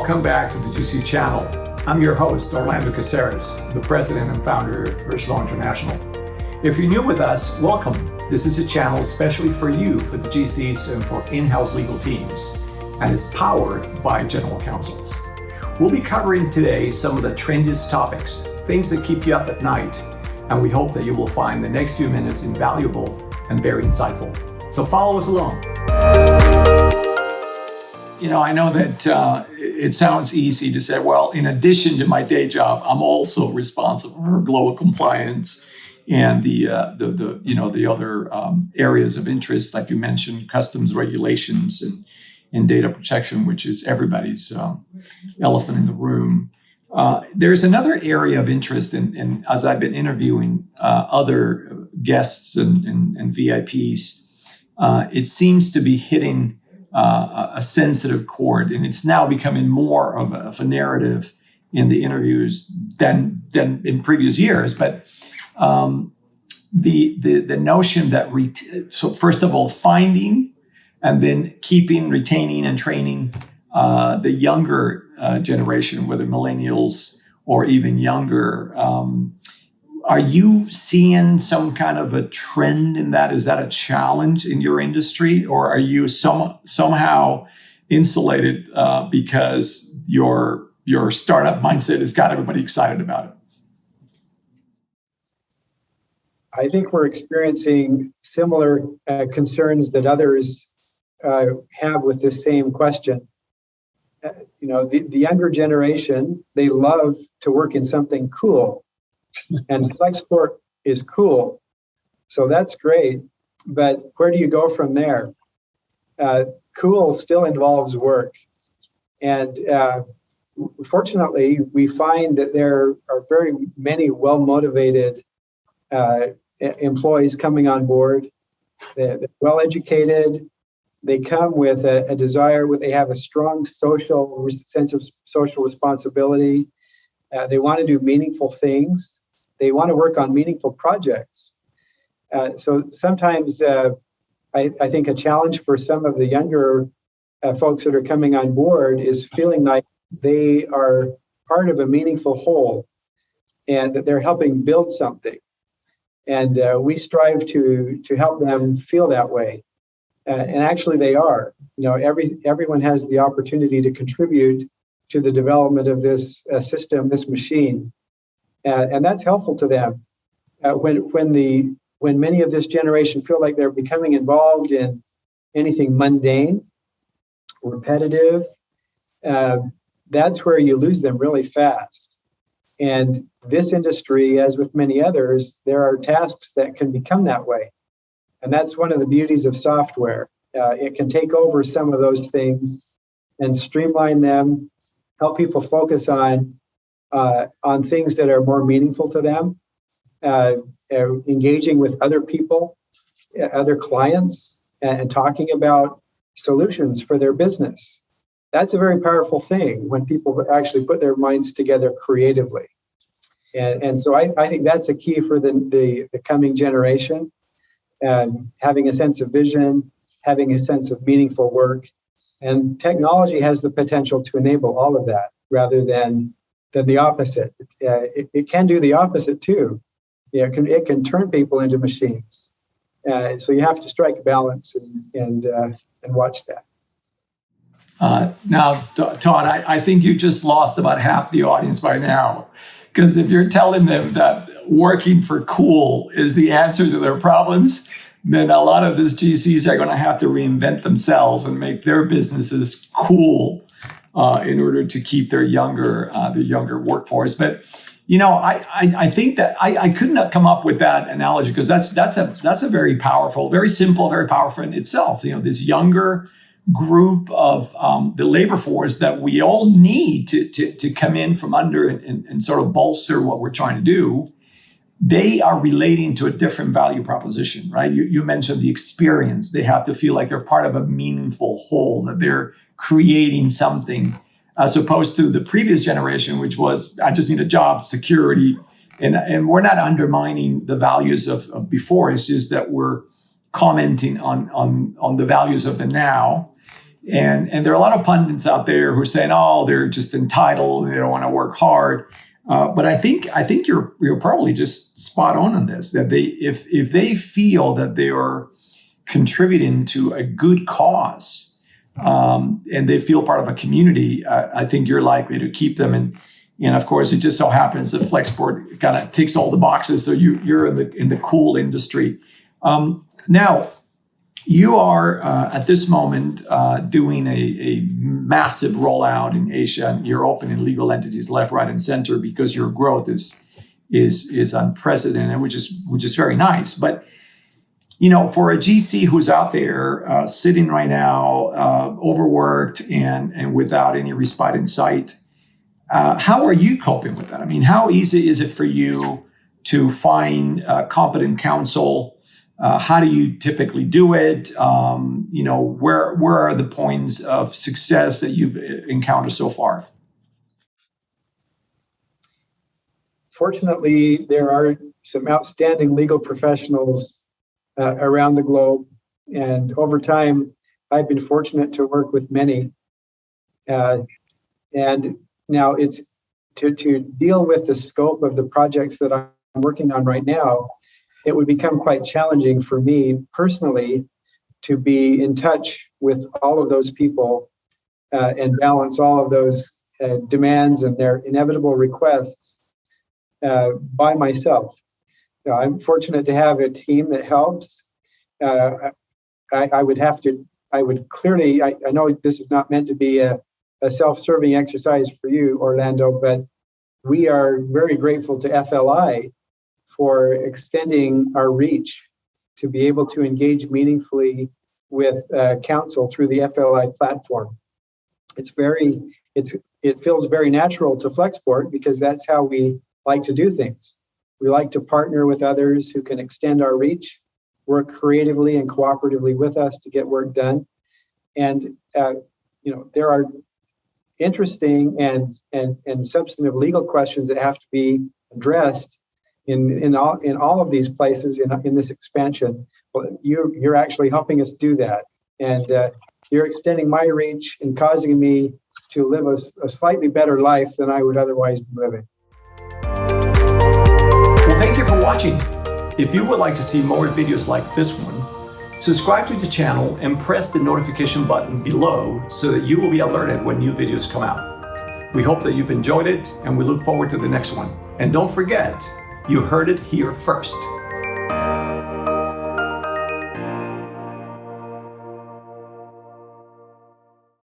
Welcome back to the GC channel. I'm your host, Orlando Caceres, the president and founder of First Law International. If you're new with us, welcome. This is a channel especially for you, for the GCs and for in-house legal teams, and is powered by general counsels. We'll be covering today some of the trendiest topics, things that keep you up at night, and we hope that you will find the next few minutes invaluable and very insightful. So follow us along. I know that it sounds easy to say, well, in addition to my day job, I'm also responsible for global compliance and the other areas of interest, like you mentioned, customs regulations and data protection, which is everybody's elephant in the room. There's another area of interest, and as I've been interviewing other guests and VIPs, it seems to be hitting a sensitive chord, and it's now becoming more of a narrative in the interviews than in previous years. But the notion that so first of all, finding and then keeping, retaining, and training the younger generation, whether millennials or even younger. Are you seeing some kind of a trend in that? Is that a challenge in your industry, or are you somehow insulated because your startup mindset has got everybody excited about it? I think we're experiencing similar concerns that others have with this same question. The younger generation, they love to work in something cool. And Flexport is cool. So that's great. But where do you go from there? Cool still involves work. And fortunately, we find that there are very many well-motivated employees coming on board. They're well-educated. They come with a desire, they have a strong sense of social responsibility. They want to do meaningful things. They want to work on meaningful projects. So sometimes I think a challenge for some of the younger folks that are coming on board is feeling like they are part of a meaningful whole and that they're helping build something. And we strive to help them feel that way. And actually they are. Everyone has the opportunity to contribute to the development of this system, this machine. And that's helpful to them. When many of this generation feel like they're becoming involved in anything mundane, repetitive, that's where you lose them really fast. And this industry, as with many others, there are tasks that can become that way. And that's one of the beauties of software. It can take over some of those things and streamline them, help people focus on things that are more meaningful to them, engaging with other people, other clients, and talking about solutions for their business. That's a very powerful thing when people actually put their minds together creatively. And so I think that's a key for the coming generation, having a sense of vision, having a sense of meaningful work. And technology has the potential to enable all of that rather than the opposite. It can do the opposite too. It can turn people into machines. So you have to strike a balance and watch that. Now, Todd, I think you just lost about half the audience by now, because if you're telling them that working for cool is the answer to their problems, then a lot of these GCs are going to have to reinvent themselves and make their businesses cool in order to keep their younger workforce. But I think that I couldn't come up with that analogy, because that's a very powerful, very simple, very powerful in itself. This younger group of the labor force that we all need to come in from under and sort of bolster what we're trying to do. They are relating to a different value proposition, right? You mentioned the experience. They have to feel like they're part of a meaningful whole, that they're creating something, as opposed to the previous generation, which was, I just need a job, security. And we're not undermining the values of before. It's just that we're commenting on the values of the now. And there are a lot of pundits out there who are saying, oh, they're just entitled, they don't want to work hard. But I think you're probably just spot on this, that if they feel that they are contributing to a good cause, and they feel part of a community, I think you're likely to keep them. And of course, it just so happens that Flexport kind of ticks all the boxes, so you're in the cool industry. Now, you are at this moment doing a massive rollout in Asia, and you're opening legal entities left, right, and center because your growth is unprecedented, which is very nice. But for a GC who's out there sitting right now, overworked and without any respite in sight, how are you coping with that? I mean, how easy is it for you to find competent counsel? How do you typically do it? Where are the points of success that you've encountered so far? Fortunately, there are some outstanding legal professionals around the globe. And over time, I've been fortunate to work with many. And now it's to deal with the scope of the projects that I'm working on right now. It would become quite challenging for me personally to be in touch with all of those people and balance all of those demands and their inevitable requests by myself. I'm fortunate to have a team that helps. I know this is not meant to be a self-serving exercise for you, Orlando, but we are very grateful to FLI for extending our reach to be able to engage meaningfully with counsel through the FLI platform. It feels very natural to Flexport because that's how we like to do things. We like to partner with others who can extend our reach, work creatively and cooperatively with us to get work done. And there are interesting and substantive legal questions that have to be addressed in all of these places in this expansion. Well, you're actually helping us do that, and you're extending my reach and causing me to live a slightly better life than I would otherwise be living. Well, thank you for watching. If you would like to see more videos like this one, subscribe to the channel and press the notification button below so that you will be alerted when new videos come out. We hope that you've enjoyed it, and we look forward to the next one. And don't forget, you heard it here first.